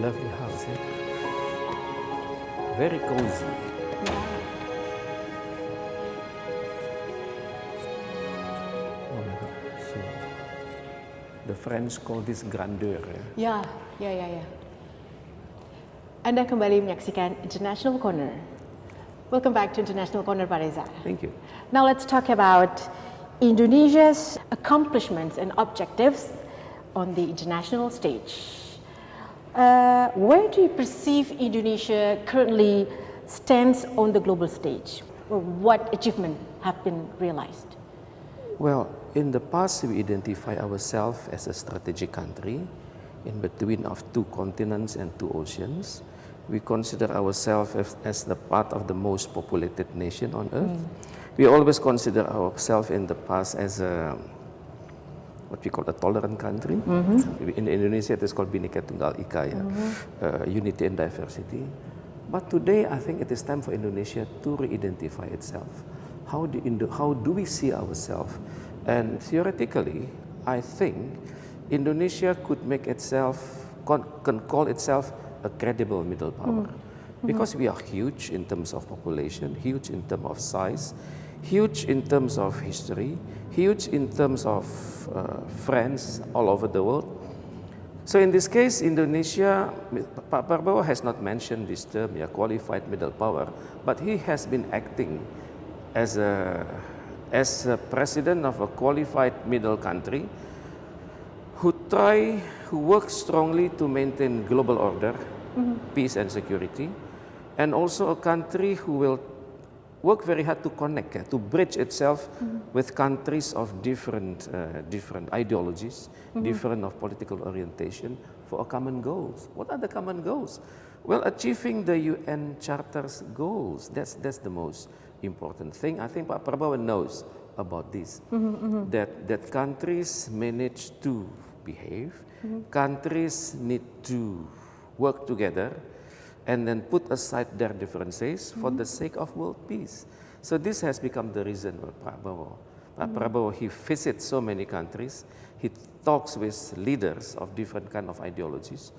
Lovely house, eh? Very cozy. Oh my God. So, the French call this grandeur. Ya. Anda kembali menyaksikan International Corner. Welcome back to International Corner, Pak Reza. Thank you. Now let's talk about Indonesia's accomplishments and objectives on the international stage. Where do you perceive Indonesia currently stands on the global stage? Or what achievements have been realized? Well, in the past, we identify ourselves as a strategic country in between of two continents and two oceans. We consider ourselves as the part of the most populated nation on earth. We always consider ourselves in the past as what we call a tolerant country. In Indonesia, it is called Bhinneka Tunggal Ika, unity and diversity. But today, I think it is time for Indonesia to re-identify itself. How do we see ourselves? And theoretically, I think Indonesia could make itself, can call itself a credible middle power. Because we are huge in terms of population, huge in terms of size, huge in terms of history, huge in terms of friends all over the world. So in this case, Indonesia, Pak Prabowo has not mentioned this term, qualified middle power, but he has been acting as a president of a qualified middle country who works strongly to maintain global order, peace and security, and also a country who will work very hard to connect, to bridge itself with countries of different ideologies, different of political orientation for a common goals. What are the common goals? Well, achieving the UN Charter's goals. That's the most important thing. I think Pak Prabowo knows about this, that countries manage to behave, countries need to work together, and then put aside their differences for the sake of world peace. So this has become the reason for Prabowo. Prabowo, he visits so many countries, he talks with leaders of different kind of ideologies,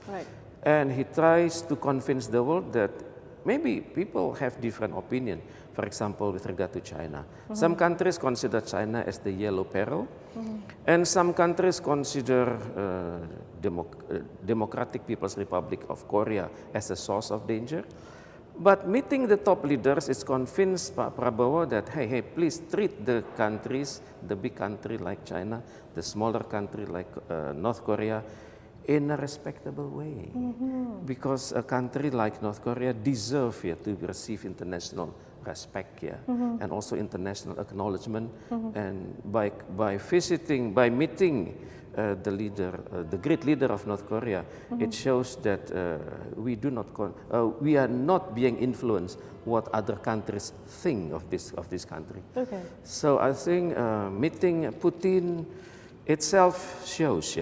and he tries to convince the world that maybe people have different opinion. For example, with regard to China. Some countries consider China as the yellow peril, and some countries consider Democratic People's Republic of Korea as a source of danger. But meeting the top leaders is convinced Pak Prabowo that, hey, please treat the countries, the big country like China, the smaller country like North Korea, in a respectable way. Because a country like North Korea deserves to receive international respect, and also international acknowledgement. And by meeting the leader, the great leader of North Korea, it shows that we are not being influenced what other countries think of this country. So I think meeting Putin itself shows,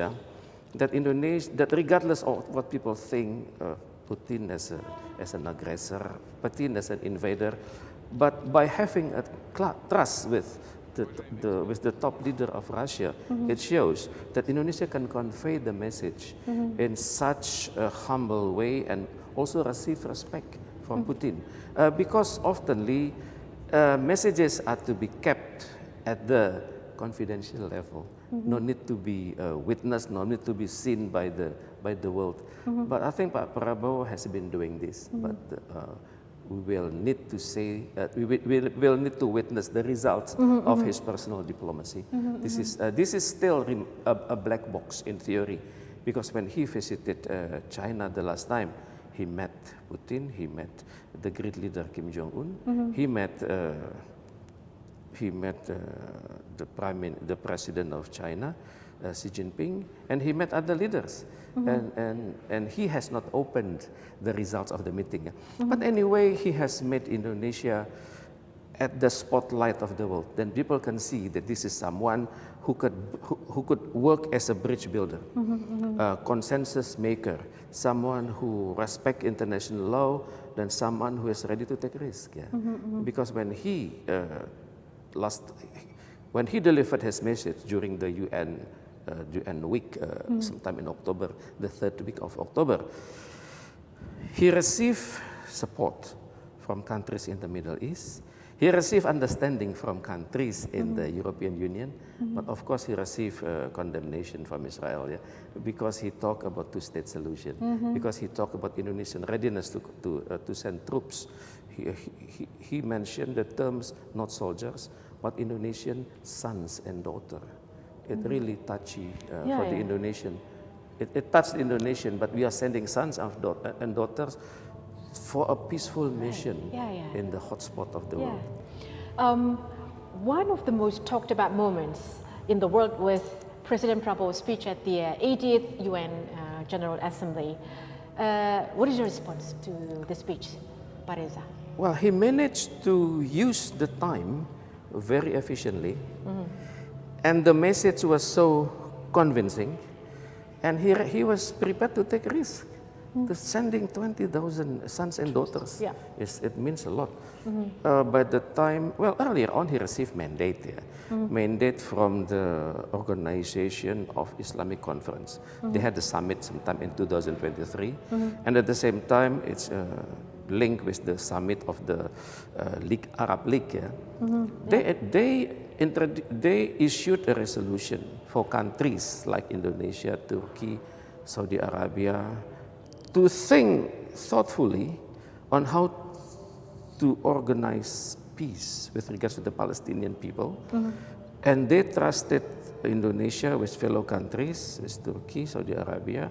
that that regardless of what people think, Putin as an aggressor, Putin as an invader, but by having a trust with the top leader of Russia, it shows that Indonesia can convey the message in such a humble way and also receive respect from Putin. Because oftenly messages are to be kept at the confidential level. No need to be witnessed, no need to be seen by the world. But I think Pak Prabowo has been doing this. But we will need to we will need to witness the results of his personal diplomacy. This is still a black box in theory, because when he visited China the last time, he met Putin, he met the great leader Kim Jong-un, he met the president of China, Xi Jinping, and he met other leaders. And he has not opened the results of the meeting. But anyway, he has made Indonesia at the spotlight of the world. Then people can see that this is someone who could work as a bridge builder, a consensus maker, someone who respects international law, then someone who is ready to take risk. Because when he delivered his message during the UN week, sometime in October, the third week of October, He received support from countries in the Middle East. He received understanding from countries in the European Union, but of course he received condemnation from Israel, because he talked about two-state solution, because he talked about Indonesian readiness to send troops. He mentioned the terms not soldiers, but Indonesian sons and daughters. It really touchy for the Indonesian. It touched the Indonesian, but we are sending sons and daughters for a peaceful mission in the hotspot of the world. One of the most talked about moments in the world was President Prabowo's speech at the 80th UN General Assembly. What is your response to the speech, Pak Reza? Well, he managed to use the time very efficiently, and the message was so convincing, and he was prepared to take risk. The sending 20,000 sons and daughters, it means a lot. By the time, well, earlier on he received mandate, mandate from the Organization of Islamic Conference. They had the summit sometime in 2023, and at the same time it's linked with the summit of the Arab League. They issued a resolution for countries like Indonesia, Turkey, Saudi Arabia, to think thoughtfully on how to organize peace with regards to the Palestinian people. And they trusted Indonesia with fellow countries, with Turkey, Saudi Arabia,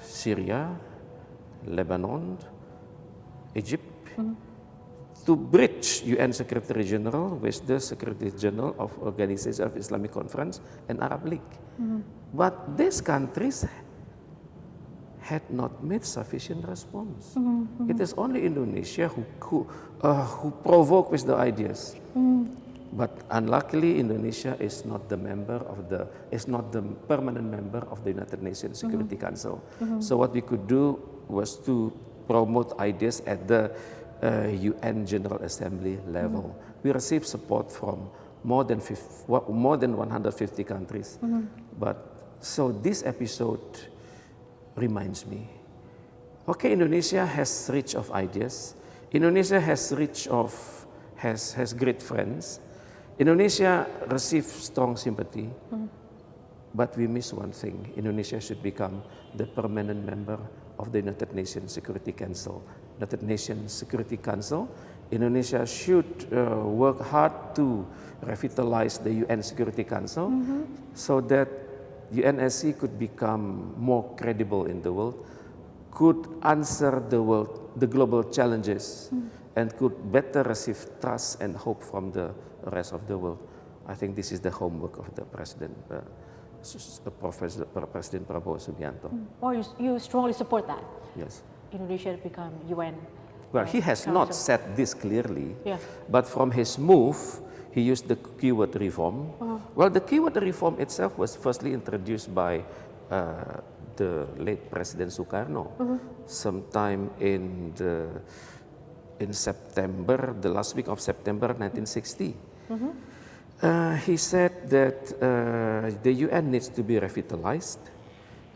Syria, Lebanon, Egypt, to bridge UN Secretary General with the Secretary General of Organization of Islamic Conference and Arab League. But these countries had not made sufficient response. It is only Indonesia who provoked with the ideas. But unluckily, Indonesia is not the permanent member of the United Nations Security Council. So what we could do was to promote ideas at the UN General Assembly level. We received support from more than 150 countries. But so this episode reminds me, okay, Indonesia has rich of ideas. Indonesia has great friends. Indonesia receives strong sympathy, but we miss one thing. Indonesia should become the permanent member of the United Nations Security Council. United Nations Security Council, Indonesia should work hard to revitalize the UN Security Council so that UNSC could become more credible in the world, could answer the global challenges, and could better receive trust and hope from the rest of the world. I think this is the homework of the President Prabowo Subianto. Oh, you strongly support that? Yes. Indonesia to become UN. Well, he has not said this clearly, Yes. but from his move, he used the keyword reform. Well, the keyword reform itself was firstly introduced by the late President Sukarno sometime in September, the last week of September 1960. He said that the UN needs to be revitalized,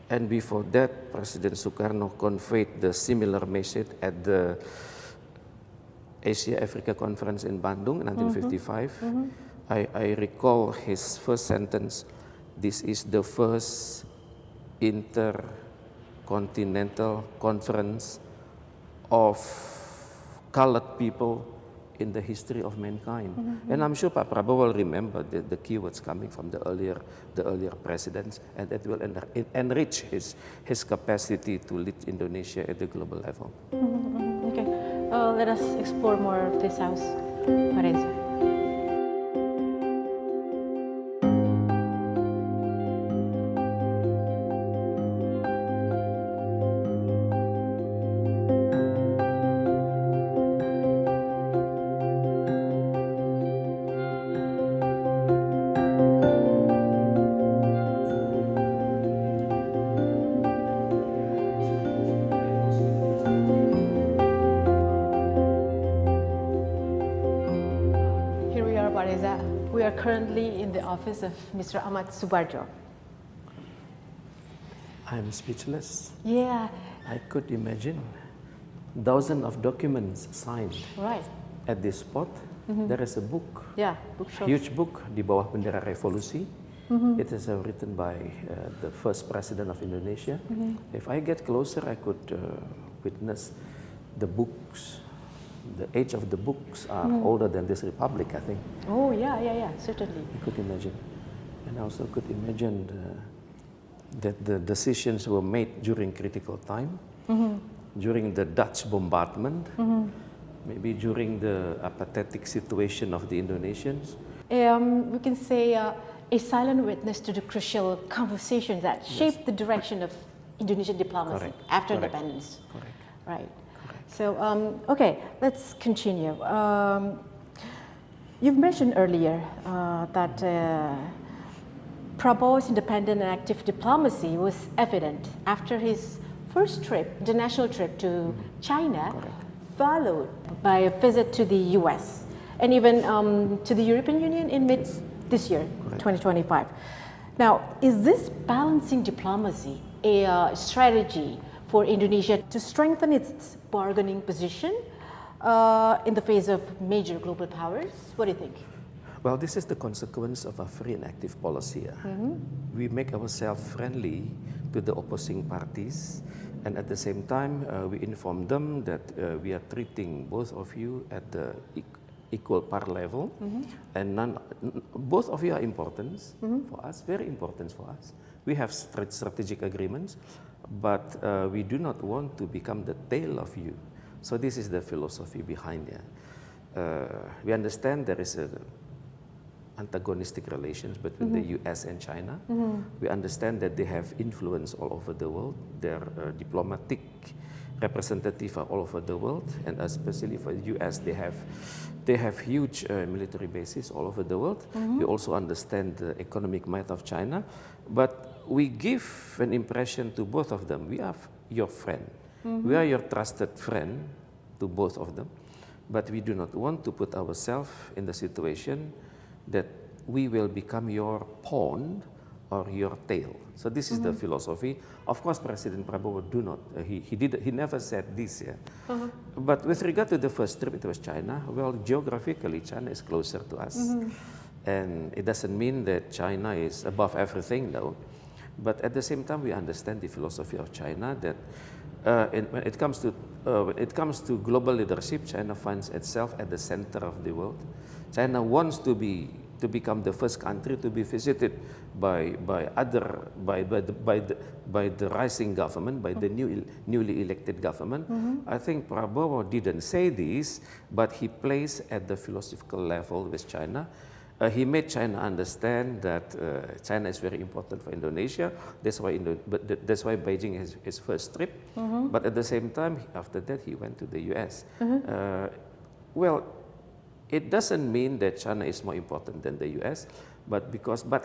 and before that, President Sukarno conveyed the similar message at the Asia-Africa Conference in Bandung in 1955. I recall his first sentence, this is the first intercontinental conference of colored people in the history of mankind. And I'm sure Pak Prabowo will remember the keywords coming from the earlier presidents, and that will enrich his capacity to lead Indonesia at the global level. Okay, let us explore more of this house, Pak Reza. We are currently in the office of Mr. Ahmad Subarjo. I'm speechless. Yeah, I could imagine dozens of documents signed Right. at this spot. There is a book, Yeah, bookshelf. huge book, Di Bawah Bendera Revolusi. It is written by the first president of Indonesia. If I get closer, I could witness the books. The age of the books are older than this republic, I think. Oh, yeah, certainly. I could imagine. And I also could imagine that the decisions were made during critical time, during the Dutch bombardment, maybe during the apathetic situation of the Indonesians. We can say a silent witness to the crucial conversations that shaped the direction of Indonesian diplomacy after independence. Correct. Right. So, okay, let's continue. You've mentioned earlier that Prabowo's independent and active diplomacy was evident after his first trip, international trip to China, followed by a visit to the US and even to the European Union in mid this year, 2025. Now, is this balancing diplomacy a strategy for Indonesia to strengthen its bargaining position in the face of major global powers? What do you think? Well, this is the consequence of a free and active policy. We make ourselves friendly to the opposing parties, and at the same time, we inform them that we are treating both of you at the equal par level, and both of you are important for us, very important for us. We have strategic agreements, but we do not want to become the tail of you. So this is the philosophy behind it. We understand there is a antagonistic relations between the US and China. We understand that they have influence all over the world. Their diplomatic representatives are all over the world, and especially for the US, they have huge military bases all over the world. We also understand the economic might of China, but we give an impression to both of them. We are your friend. We are your trusted friend to both of them, but we do not want to put ourselves in the situation that we will become your pawn or your tail. So this is the philosophy. Of course, President Prabowo do not. He never said this. But with regard to the first trip, it was China. Well, geographically, China is closer to us, and it doesn't mean that China is above everything, no. But at the same time, we understand the philosophy of China that when it comes to global leadership, China finds itself at the center of the world. China wants to become the first country to be visited by the rising government, by the newly elected government. I think Prabowo didn't say this, but he plays at the philosophical level with China. He made China understand that China is very important for Indonesia. That's why Beijing is his first trip. But at the same time, after that, he went to the US. Well, it doesn't mean that China is more important than the US, but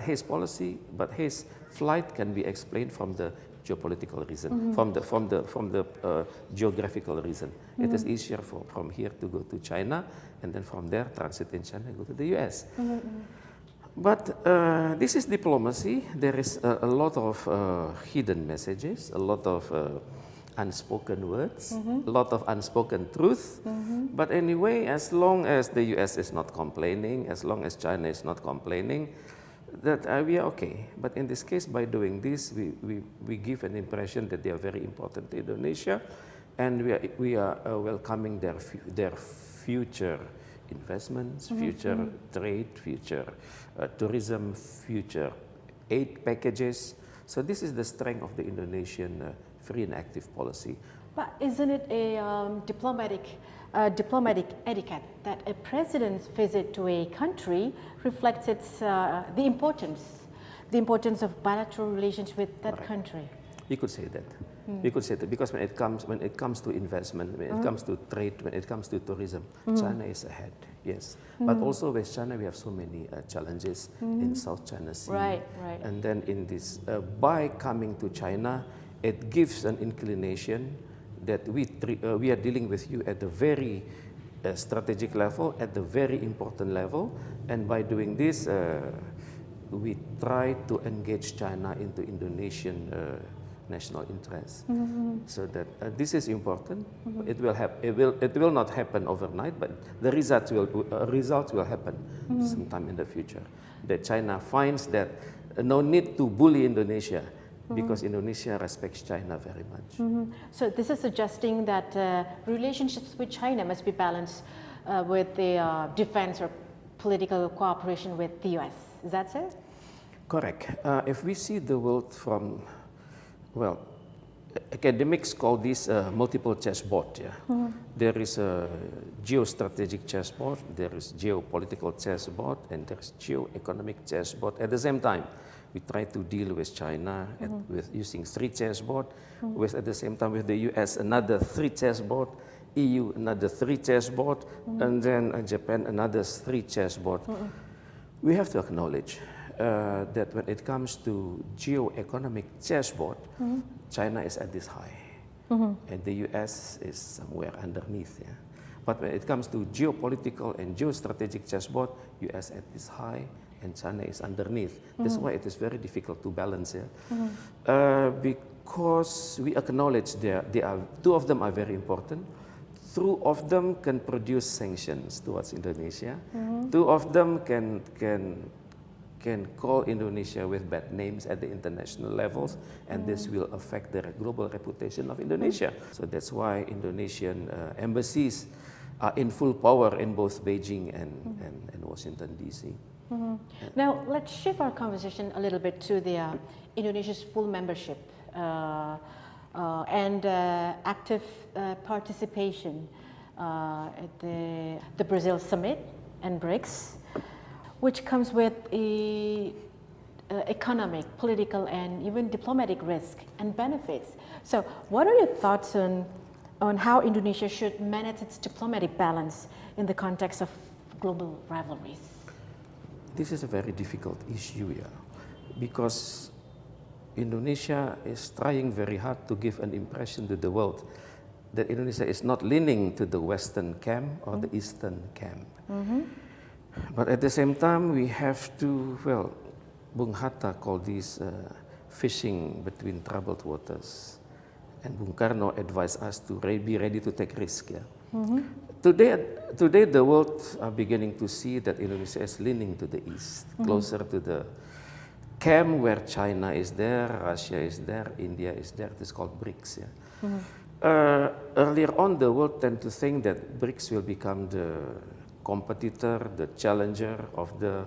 his policy, his flight can be explained from the geopolitical reason, from the geographical reason. It is easier from here to go to China, and then from there transit in China and go to the US. But this is diplomacy. There is a lot of hidden messages, a lot of unspoken words, a lot of unspoken truth. But anyway, as long as the US is not complaining, as long as China is not complaining, that we are okay. But in this case, by doing this, we give an impression that they are very important to Indonesia, and we are welcoming their future investments, future trade, future tourism, future aid packages. So this is the strength of the Indonesian free and active policy. But isn't it a diplomatic etiquette that a president's visit to a country reflects the importance of bilateral relations with that country? You could say that. You could say that because when it comes to investment, when it comes to trade, when it comes to tourism, China is ahead. Yes, but also with China we have so many challenges in South China Sea. Right. And then in this, by coming to China, it gives an inclination that we are dealing with you at the very strategic level, at the very important level, and by doing this, we try to engage China into Indonesian national interest. So that this is important. It will not happen overnight, but the result will happen sometime in the future. That China finds that no need to bully Indonesia because Indonesia respects China very much. So this is suggesting that relationships with China must be balanced with the defense or political cooperation with the US. Is that so? Correct. If we see the world from, well, academics call this multiple chessboard. Yeah? There is a geostrategic chessboard, there is geopolitical chessboard, and there is geoeconomic chessboard. At the same time, we try to deal with China with using 3 chessboard, with at the same time with the US another 3 chessboard, EU another 3 chessboard, and then Japan another 3 chessboard. We have to acknowledge that when it comes to geoeconomic chessboard, China is at this high, and the US is somewhere underneath. Yeah? But when it comes to geopolitical and geostrategic chessboard, US at this high, and China is underneath. That's why it is very difficult to balance. Yeah? Because we acknowledge two of them are very important. 2 of them can produce sanctions towards Indonesia. 2 of them can call Indonesia with bad names at the international levels, and this will affect the global reputation of Indonesia. So that's why Indonesian embassies are in full power in both Beijing and Washington, D.C. Now, let's shift our conversation a little bit to the Indonesia's full membership and active participation at the Brazil Summit and BRICS, which comes with economic, political, and even diplomatic risk and benefits. So what are your thoughts on how Indonesia should manage its diplomatic balance in the context of global rivalries? This is a very difficult issue, yeah, because Indonesia is trying very hard to give an impression to the world that Indonesia is not leaning to the Western camp or the Eastern camp. But at the same time, we have to, well, Bung Hatta called this fishing between troubled waters. And Bung Karno advised us to be ready to take risk. Yeah? Today, the world are beginning to see that Indonesia is leaning to the east, closer to the camp where China is there, Russia is there, India is there. It is called BRICS. Yeah? Earlier on, the world tend to think that BRICS will become the competitor, the challenger of the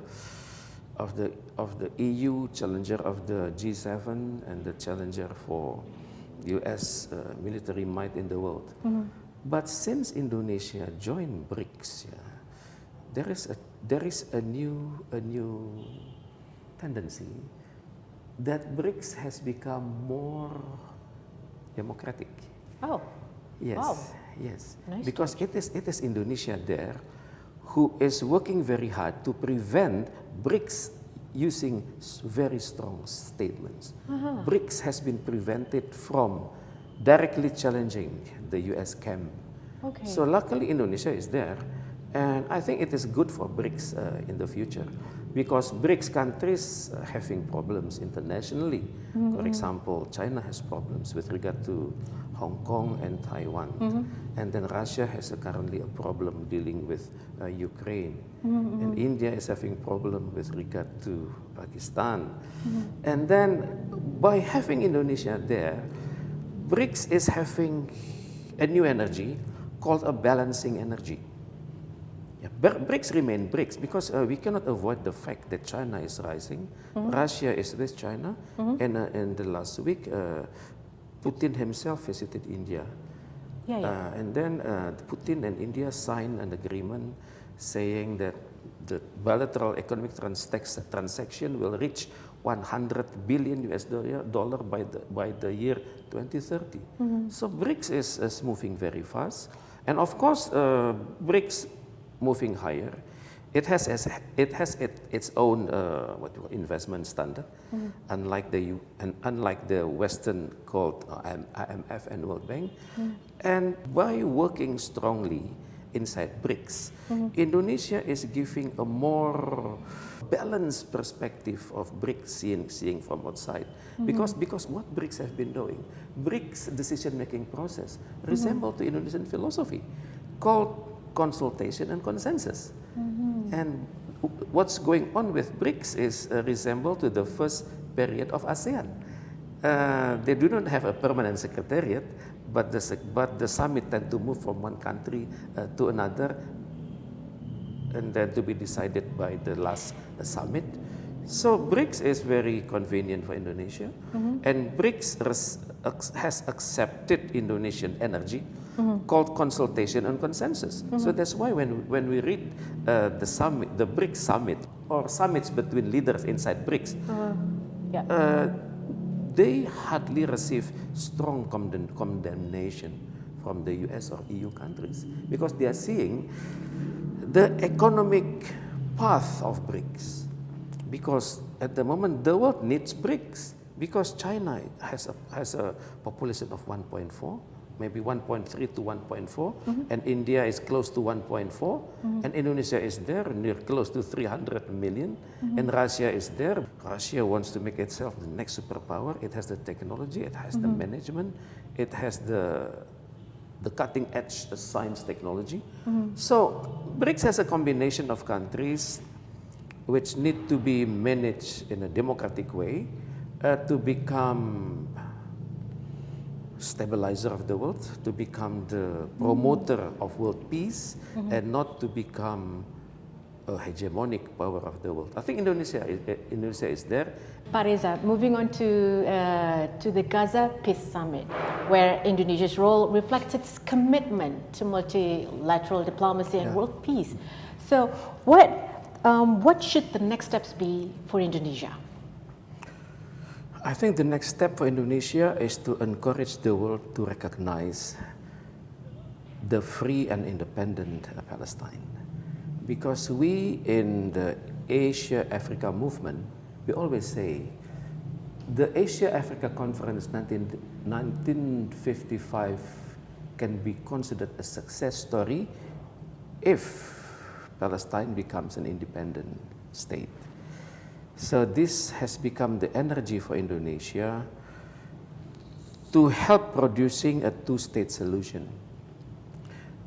EU, challenger of the G7, and the challenger for US military might in the world. But since Indonesia joined BRICS, yeah, there is a new tendency that BRICS has become more democratic. Oh, yes, wow. Yes, Nice because it is Indonesia there who is working very hard to prevent BRICS using very strong statements. BRICS has been prevented from directly challenging the US camp. Okay. So luckily Indonesia is there, and I think it is good for BRICS in the future, because BRICS countries are having problems internationally. For example, China has problems with regard to Hong Kong and Taiwan, and then Russia has currently a problem dealing with Ukraine, and India is having problem with regard to Pakistan. And then by having Indonesia there, BRICS is having a new energy called a balancing energy. Yeah, BRICS remain BRICS because we cannot avoid the fact that China is rising, Russia is with China, and the last week Putin himself visited India. And then Putin and India signed an agreement saying that the bilateral economic transaction will reach $100 billion by the year 2030. So BRICS is moving very fast, and of course BRICS moving higher. It has its own investment standard, unlike the Western called IMF and World Bank. And by working strongly inside BRICS. Indonesia is giving a more balanced perspective of BRICS, seeing from outside. Because what BRICS have been doing, BRICS decision-making process resemble to Indonesian philosophy called consultation and consensus. And what's going on with BRICS is resemble to the first period of ASEAN. They do not have a permanent secretariat, but the summit tend to move from one country to another, and then to be decided by the last summit. So BRICS is very convenient for Indonesia, and BRICS has accepted Indonesian energy called consultation and consensus. So that's why when we read the summit, the BRICS summit, or summits between leaders inside BRICS, they hardly receive strong condemnation from the US or EU countries, because they are seeing the economic path of BRICS. Because at the moment the world needs BRICS, because China has a population of 1.4, maybe 1.3 to 1.4, and India is close to 1.4, and Indonesia is there, near close to 300 million, and Russia is there. Russia wants to make itself the next superpower. It has the technology, it has the management, it has the cutting edge science technology. So BRICS has a combination of countries which need to be managed in a democratic way to become stabilizer of the world, to become the promoter of world peace, and not to become a hegemonic power of the world. I think Indonesia is there. Pak Reza, moving on to the Gaza Peace Summit, where Indonesia's role reflects its commitment to multilateral diplomacy and world peace. So what should the next steps be for Indonesia? I think the next step for Indonesia is to encourage the world to recognize the free and independent Palestine. Because we in the Asia-Africa movement, we always say the Asia-Africa Conference 1955 can be considered a success story if Palestine becomes an independent state. So this has become the energy for Indonesia to help producing a two-state solution.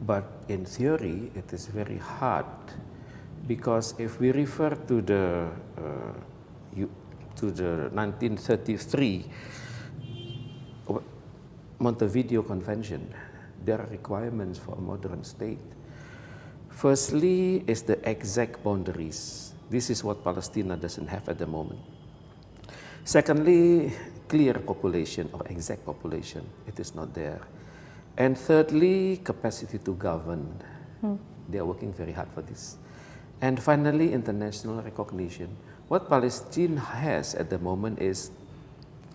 But in theory, it is very hard, because if we refer to the 1933 Montevideo Convention, there are requirements for a modern state. Firstly is the exact boundaries. This is what Palestine doesn't have at the moment. Secondly, clear population or exact population. It is not there. And thirdly, capacity to govern. They are working very hard for this. And finally, international recognition. What Palestine has at the moment is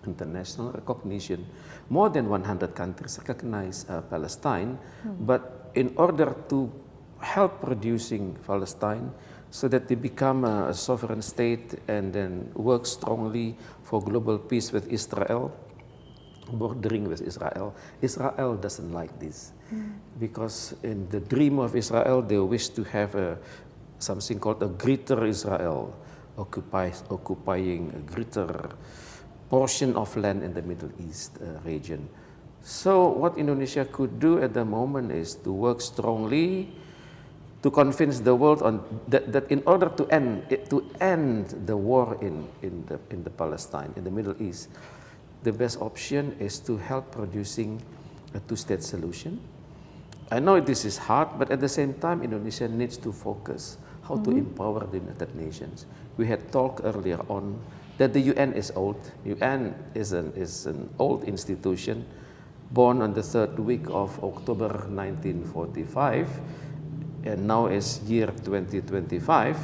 international recognition. More than 100 countries recognize Palestine, but in order to help producing Palestine so that they become a sovereign state and then work strongly for global peace with Israel, bordering with Israel. Israel doesn't like this, because in the dream of Israel, they wish to have something called a greater Israel, occupying a greater portion of land in the Middle East region. So what Indonesia could do at the moment is to work strongly to convince the world that in order to end the war in the Palestine, in the Middle East, the best option is to help producing a two-state solution. I know this is hard, but at the same time, Indonesia needs to focus how to empower the United Nations. We had talked earlier on that the UN is old. UN is an old institution, born on the third week of October 1945, and now is year 2025.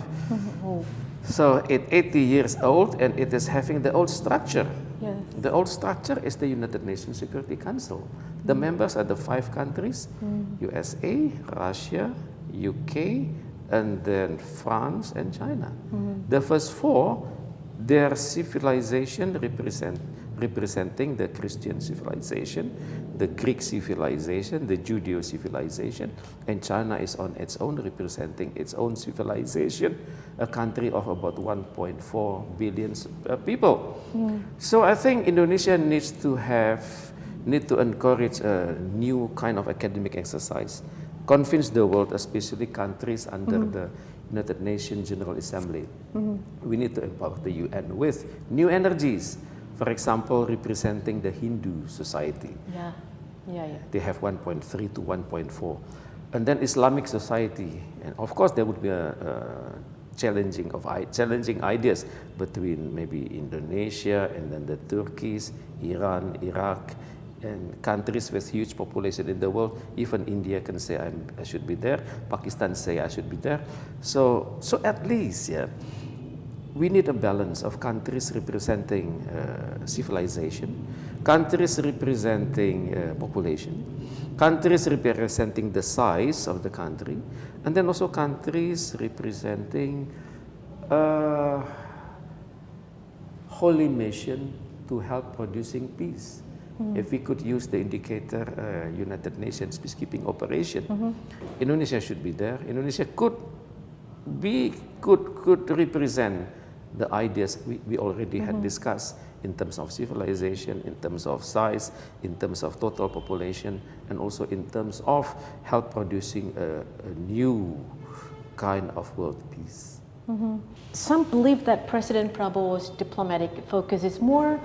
So it's 80 years old, and it is having the old structure. Yes. The old structure is the United Nations Security Council. The members are the 5 countries, USA, Russia, UK, and then France and China. The first 4, their civilization representing the Christian civilization, the Greek civilization, the Judeo civilization, and China is on its own, representing its own civilization, a country of about 1.4 billion people. So I think Indonesia needs to encourage a new kind of academic exercise, convince the world, especially countries under the United Nations General Assembly. We need to empower the UN with new energies. For example, representing the Hindu society. They have 1.3 to 1.4. And then Islamic society. And of course, there would be a challenging ideas between maybe Indonesia and then the Turkeys, Iran, Iraq, and countries with huge population in the world. Even India can say I should be there. Pakistan say I should be there. So at least, we need a balance of countries representing civilization, countries representing population, countries representing the size of the country, and then also countries representing holy mission to help producing peace. If we could use the indicator United Nations peacekeeping operation, Indonesia should be there. Indonesia could represent the ideas we already had discussed in terms of civilization, in terms of size, in terms of total population, and also in terms of help producing a new kind of world peace. Some believe that President Prabowo's diplomatic focus is more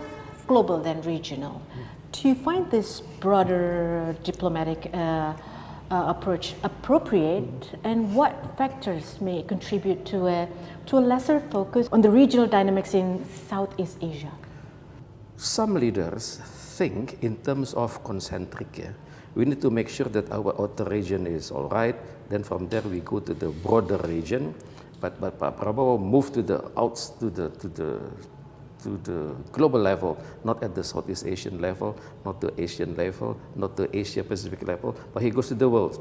global than regional. Do you find this broader diplomatic approach appropriate, and what factors may contribute to a lesser focus on the regional dynamics in Southeast Asia? Some leaders think in terms of concentric. We need to make sure that our outer region is all right. Then from there we go to the broader region. But Prabowo moved to the global level, not at the Southeast Asian level, not the Asian level, not the Asia Pacific level, but he goes to the world.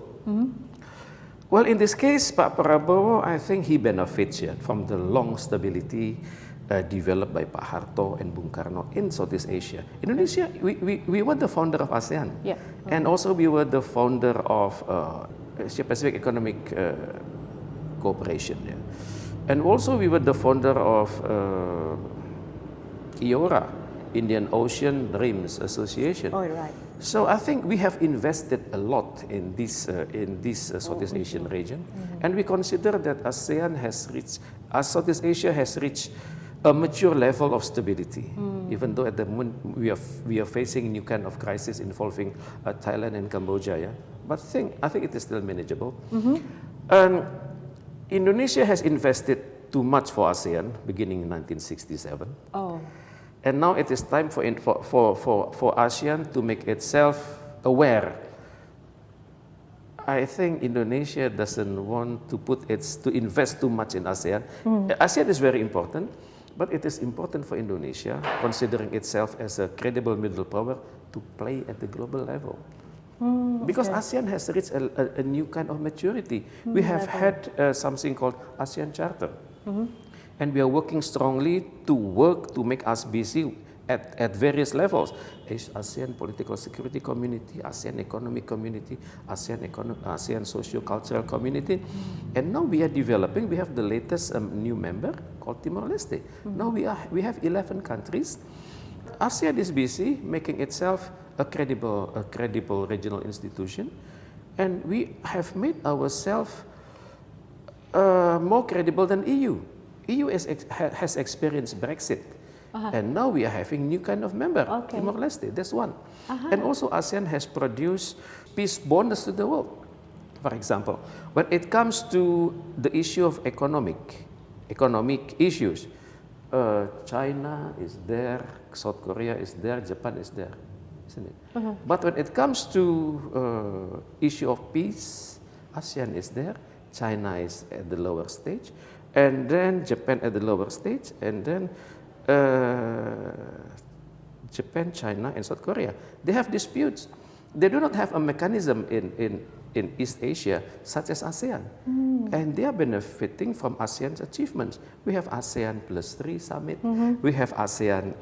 Well, in this case, Pak Prabowo, I think he benefits from the long stability developed by Pak Harto and Bung Karno in Southeast Asia. Indonesia, we were the founder of ASEAN, and also we were the founder of Asia Pacific Economic Cooperation, and also we were the founder of IORA, Indian Ocean Rims Association. So I think we have invested a lot in this Southeast Asian region, and we consider that Southeast Asia has reached a mature level of stability, even though at the moment we are facing new kind of crisis involving Thailand and Cambodia. But I think it is still manageable. And Indonesia has invested too much for ASEAN beginning in 1967. And now it is time for ASEAN to make itself aware. I think Indonesia doesn't want to invest too much in ASEAN. ASEAN is very important, but it is important for Indonesia, considering itself as a credible middle power, to play at the global level. Because ASEAN has reached a new kind of maturity. We have had something called ASEAN Charter. And we are working strongly to make us busy at various levels. ASEAN Political Security Community, ASEAN Economic Community, ASEAN Socio-Cultural Community. And now we are developing, we have the latest new member called Timor-Leste. Now we have 11 countries. ASEAN is busy making itself a credible regional institution. And we have made ourselves more credible than EU. EU has experienced Brexit, and now we are having new kind of member, Timor-Leste, that's one. And also ASEAN has produced peace bonus to the world. For example, when it comes to the issue of economic issues, China is there, South Korea is there, Japan is there, isn't it? But when it comes to issue of peace, ASEAN is there, China is at the lower stage, and then Japan at the lower stage, and then Japan, China, and South Korea. They have disputes. They do not have a mechanism in in East Asia, such as ASEAN. And they are benefiting from ASEAN's achievements. We have ASEAN +3 summit. We have ASEAN,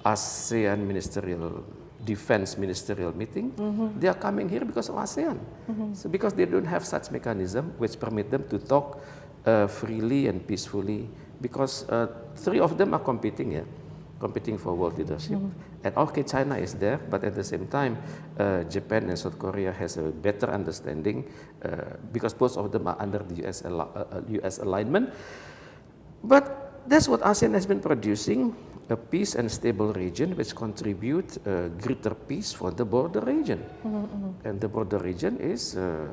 ASEAN Defense Ministerial meeting. They are coming here because of ASEAN. So because they don't have such mechanism which permit them to talk freely and peacefully. Because three of them are competing for world leadership. And okay, China is there, but at the same time, Japan and South Korea has a better understanding because both of them are under the US alignment. But that's what ASEAN has been producing, a peace and stable region which contribute greater peace for the border region. And the border region is the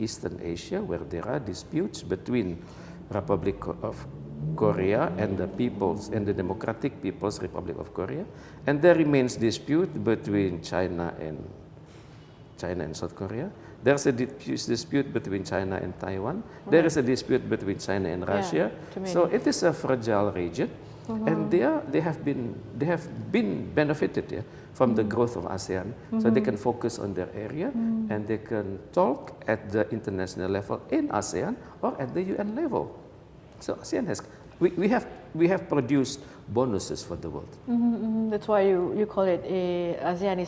Eastern Asia, where there are disputes between Republic of Korea and the Democratic People's Republic of Korea, and there remains dispute between China and South Korea. There's a dispute between China and Taiwan. There is a dispute between China and Russia. So it is a fragile region, and they have been benefited from the growth of ASEAN. So they can focus on their area, and they can talk at the international level in ASEAN or at the UN level. So ASEAN has, we have produced bonuses for the world. That's why you call it ASEAN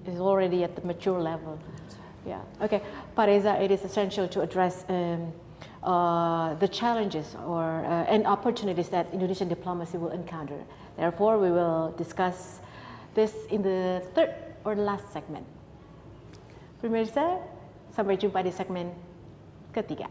is already at the mature level. Yeah. Okay, Pak Reza, it is essential to address the challenges and opportunities that Indonesian diplomacy will encounter. Therefore, we will discuss this in the third or last segment. Pemirsa, sampai jumpa di segmen ketiga.